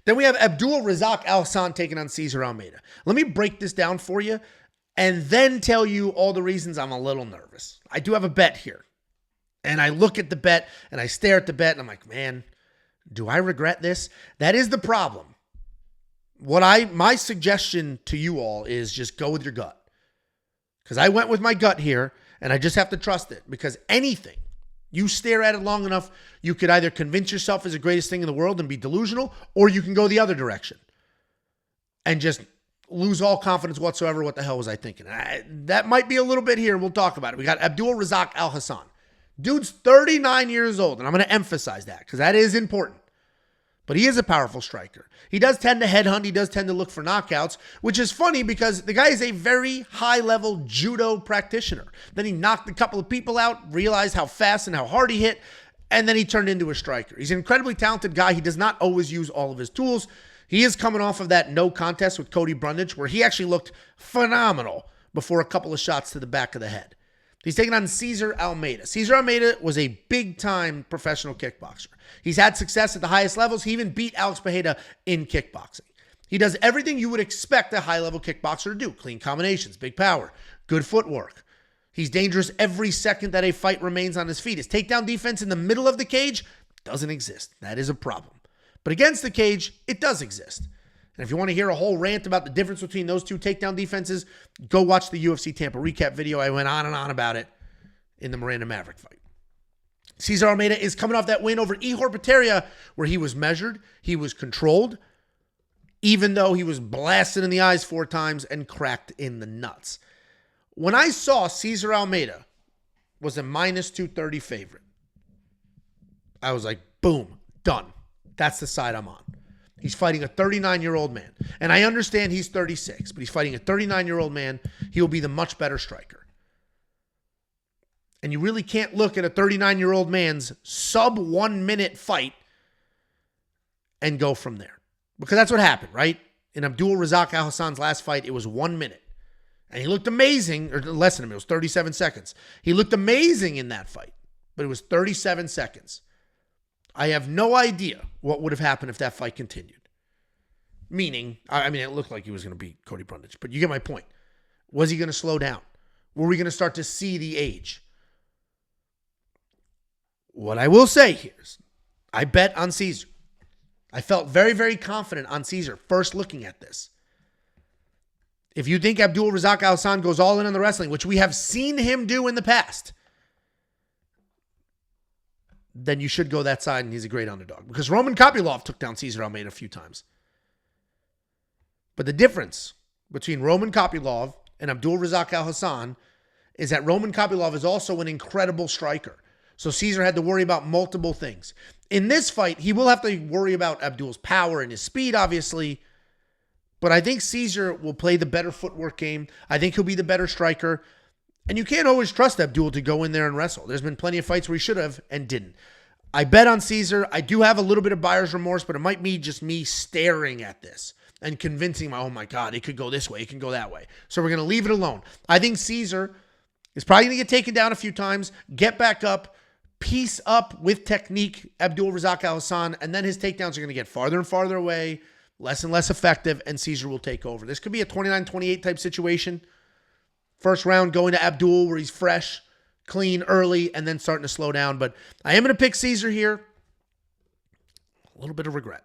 Then we have Abdul Razak Alhassan taking on Cesar Almeida. Let me break this down for you and then tell you all the reasons I'm a little nervous. I do have a bet here. And I look at the bet and I stare at the bet and I'm like, man, do I regret this? That is the problem. My suggestion to you all is just go with your gut. Because I went with my gut here and I just have to trust it. Because anything, you stare at it long enough, you could either convince yourself it's the greatest thing in the world and be delusional, or you can go the other direction and just lose all confidence whatsoever. What the hell was I thinking? That might be a little bit here. We'll talk about it. We got Abdul Razak Alhassan. Dude's 39 years old, and I'm going to emphasize that because that is important. But he is a powerful striker. He does tend to headhunt. He does tend to look for knockouts, which is funny because the guy is a very high-level judo practitioner. Then he knocked a couple of people out, realized how fast and how hard he hit, and then he turned into a striker. He's an incredibly talented guy. He does not always use all of his tools. He is coming off of that no contest with Cody Brundage, where he actually looked phenomenal before a couple of shots to the back of the head. He's taking on Cesar Almeida. Cesar Almeida was a big-time professional kickboxer. He's had success at the highest levels. He even beat Alex Pereira in kickboxing. He does everything you would expect a high-level kickboxer to do. Clean combinations, big power, good footwork. He's dangerous every second that a fight remains on his feet. His takedown defense in the middle of the cage doesn't exist. That is a problem. But against the cage, it does exist. And if you want to hear a whole rant about the difference between those two takedown defenses, go watch the UFC Tampa recap video. I went on and on about it in the Miranda Maverick fight. Cesar Almeida is coming off that win over Ihor Peteria, where he was measured, he was controlled, even though he was blasted in the eyes 4 times and cracked in the nuts. When I saw Cesar Almeida was a minus 230 favorite, I was like, boom, done. That's the side I'm on. He's fighting a 39-year-old man. And I understand he's 36, but he's fighting a 39-year-old man. He will be the much better striker. And you really can't look at a 39-year-old man's sub 1 minute fight and go from there. Because that's what happened, right? In Abdul Razak Alhassan's last fight, it was 1 minute. And he looked amazing, or less than a minute, it was 37 seconds. He looked amazing in that fight, but it was 37 seconds. I have no idea what would have happened if that fight continued. Meaning, I mean, it looked like he was going to beat Cody Brundage, but you get my point. Was he going to slow down? Were we going to start to see the age? What I will say here is, I bet on Cesar. I felt very, very confident on Cesar first looking at this. If you think Abdul Razak Alhassan goes all in on the wrestling, which we have seen him do in the past, then you should go that side, and he's a great underdog. Because Roman Kopylov took down Cesar Almeida a few times. But the difference between Roman Kopylov and Abdul Razak Alhassan is that Roman Kopylov is also an incredible striker. So Cesar had to worry about multiple things. In this fight, he will have to worry about Abdul's power and his speed, obviously. But I think Cesar will play the better footwork game. I think he'll be the better striker. And you can't always trust Abdul to go in there and wrestle. There's been plenty of fights where he should have and didn't. I bet on Cesar. I do have a little bit of buyer's remorse, but it might be just me staring at this and convincing oh my God, it could go this way, it can go that way. So we're going to leave it alone. I think Cesar is probably going to get taken down a few times, get back up, piece up with technique Abdul Razak Alhassan, and then his takedowns are going to get farther and farther away, less and less effective, and Cesar will take over. This could be a 29-28 type situation. First round going to Abdul where he's fresh, clean, early, and then starting to slow down. But I am going to pick Cesar here. A little bit of regret.